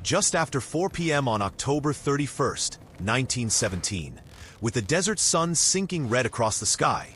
just after 4 p.m. on October 31st, 1917, with the desert sun sinking red across the sky.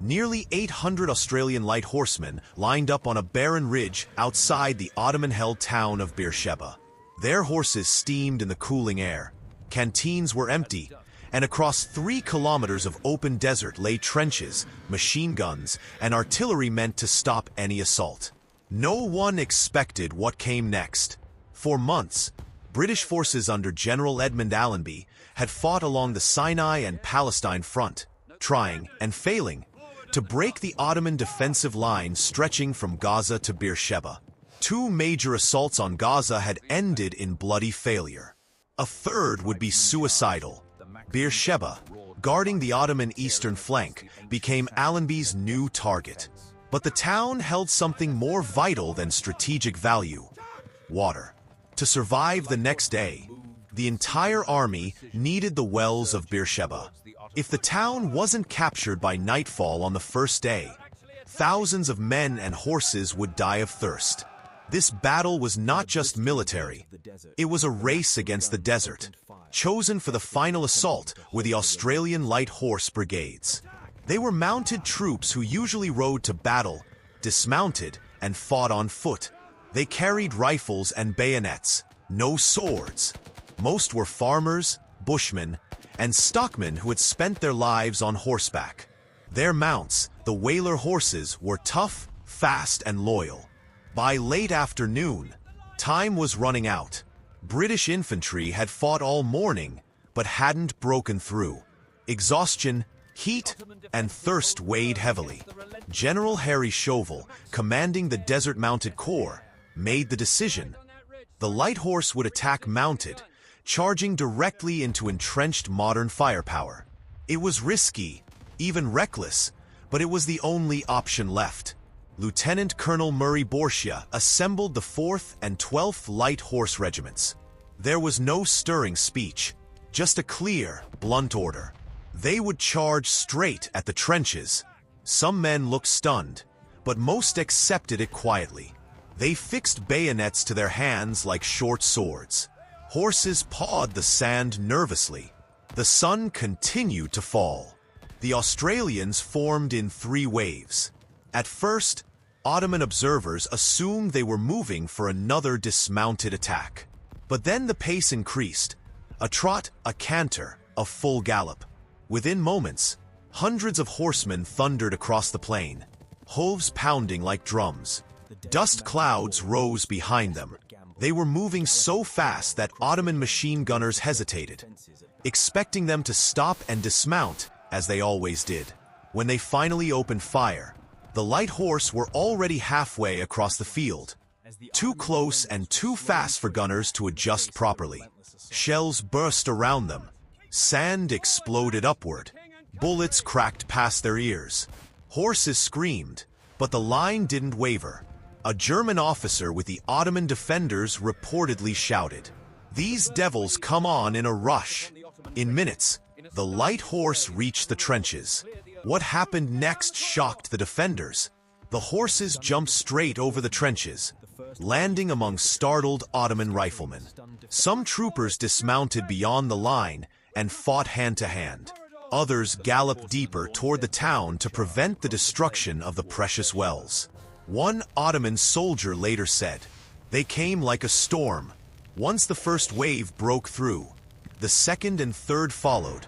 Nearly 800 Australian light horsemen lined up on a barren ridge outside the Ottoman-held town of Beersheba. Their horses steamed in the cooling air. Canteens were empty, and across 3 kilometers of open desert lay trenches, machine guns, and artillery meant to stop any assault. No one expected what came next. For months, British forces under General Edmund Allenby had fought along the Sinai and Palestine front, trying, and failing, to break the Ottoman defensive line stretching from Gaza to Beersheba. 2 major assaults on Gaza had ended in bloody failure. A third would be suicidal. Beersheba, guarding the Ottoman eastern flank, became Allenby's new target. But the town held something more vital than strategic value: water. To survive the next day, the entire army needed the wells of Beersheba. If the town wasn't captured by nightfall on the first day, thousands of men and horses would die of thirst. This battle was not just military. It was a race against the desert. Chosen for the final assault were the Australian Light Horse Brigades. They were mounted troops who usually rode to battle, dismounted, and fought on foot. They carried rifles and bayonets, no swords. Most were farmers, bushmen, and stockmen who had spent their lives on horseback. Their mounts, the Whaler horses, were tough, fast, and loyal. By late afternoon, time was running out. British infantry had fought all morning, but hadn't broken through. Exhaustion, heat, and thirst weighed heavily. General Harry Chauvel, commanding the Desert Mounted Corps, made the decision. The light horse would attack mounted, charging directly into entrenched modern firepower. It was risky, even reckless, but it was the only option left. Lieutenant Colonel Murray Beersheba assembled the 4th and 12th Light Horse Regiments. There was no stirring speech, just a clear, blunt order. They would charge straight at the trenches. Some men looked stunned, but most accepted it quietly. They fixed bayonets to their hands like short swords. Horses pawed the sand nervously. The sun continued to fall. The Australians formed in 3 waves. At first, Ottoman observers assumed they were moving for another dismounted attack. But then the pace increased. A trot, a canter, a full gallop. Within moments, hundreds of horsemen thundered across the plain, hooves pounding like drums. Dust clouds rose behind them. They were moving so fast that Ottoman machine gunners hesitated, expecting them to stop and dismount, as they always did. When they finally opened fire, the light horse were already halfway across the field, too close and too fast for gunners to adjust properly. Shells burst around them. Sand exploded upward. Bullets cracked past their ears. Horses screamed, but the line didn't waver. A German officer with the Ottoman defenders reportedly shouted, "These devils come on in a rush." In minutes, the light horse reached the trenches. What happened next shocked the defenders. The horses jumped straight over the trenches, landing among startled Ottoman riflemen. Some troopers dismounted beyond the line and fought hand-to-hand. Others galloped deeper toward the town to prevent the destruction of the precious wells. One Ottoman soldier later said, "They came like a storm. Once the first wave broke through, the second and third followed,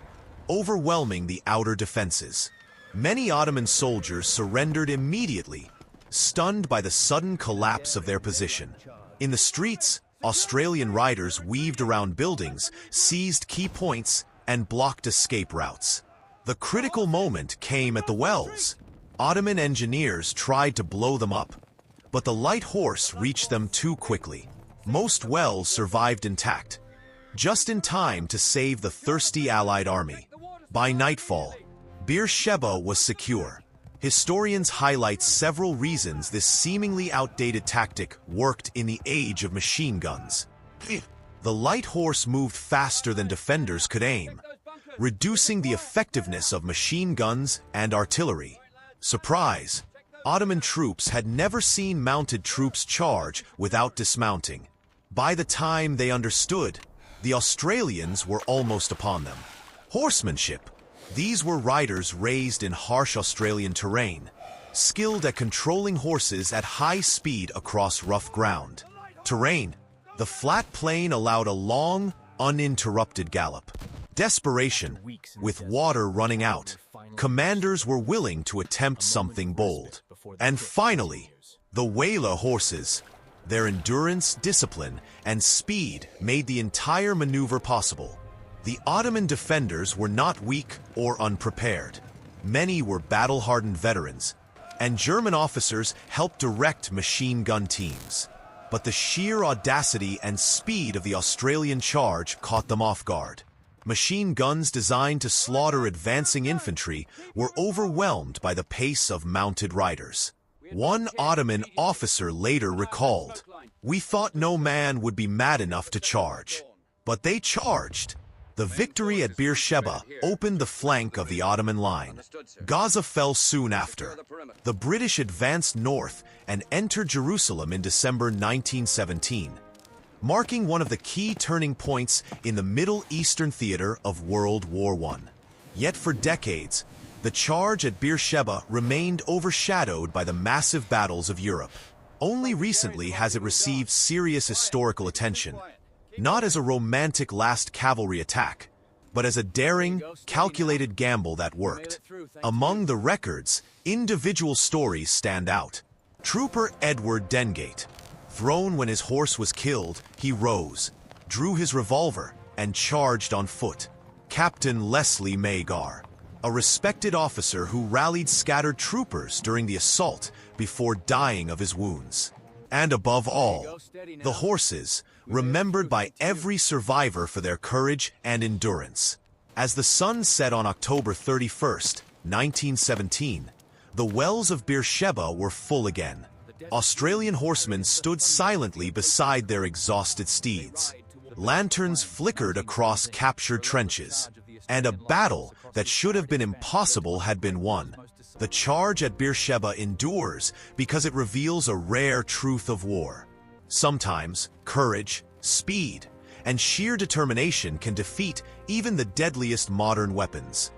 overwhelming the outer defenses." Many Ottoman soldiers surrendered immediately, stunned by the sudden collapse of their position. In the streets, Australian riders weaved around buildings, seized key points, and blocked escape routes. The critical moment came at the wells. Ottoman engineers tried to blow them up, but the light horse reached them too quickly. Most wells survived intact, just in time to save the thirsty Allied army. By nightfall, Beersheba was secure. Historians highlight several reasons this seemingly outdated tactic worked in the age of machine guns. The light horse moved faster than defenders could aim, reducing the effectiveness of machine guns and artillery. Surprise! Ottoman troops had never seen mounted troops charge without dismounting. By the time they understood, the Australians were almost upon them. Horsemanship. These were riders raised in harsh Australian terrain, skilled at controlling horses at high speed across rough ground. Terrain. The flat plain allowed a long, uninterrupted gallop. Desperation. With water running out, commanders were willing to attempt something bold. And finally, the WWII horses. Their endurance, discipline, and speed made the entire maneuver possible. The Ottoman defenders were not weak or unprepared. Many were battle-hardened veterans, and German officers helped direct machine gun teams. But the sheer audacity and speed of the Australian charge caught them off guard. Machine guns designed to slaughter advancing infantry were overwhelmed by the pace of mounted riders. One Ottoman officer later recalled, "We thought no man would be mad enough to charge. But they charged." The victory at Beersheba opened the flank of the Ottoman line. Gaza fell soon after. The British advanced north and entered Jerusalem in December 1917, marking one of the key turning points in the Middle Eastern theater of World War I. Yet for decades, the charge at Beersheba remained overshadowed by the massive battles of Europe. Only recently has it received serious historical attention, not as a romantic last cavalry attack, but as a daring, calculated gamble that worked. Among the records, individual stories stand out. Trooper Edward Dengate. Thrown when his horse was killed, he rose, drew his revolver, and charged on foot. Captain Leslie Magar, a respected officer who rallied scattered troopers during the assault before dying of his wounds. And above all, the horses, remembered by every survivor for their courage and endurance. As the sun set on October 31st, 1917, the wells of Beersheba were full again. Australian horsemen stood silently beside their exhausted steeds. Lanterns flickered across captured trenches, and a battle that should have been impossible had been won. The charge at Beersheba endures because it reveals a rare truth of war. Sometimes, courage, speed, and sheer determination can defeat even the deadliest modern weapons.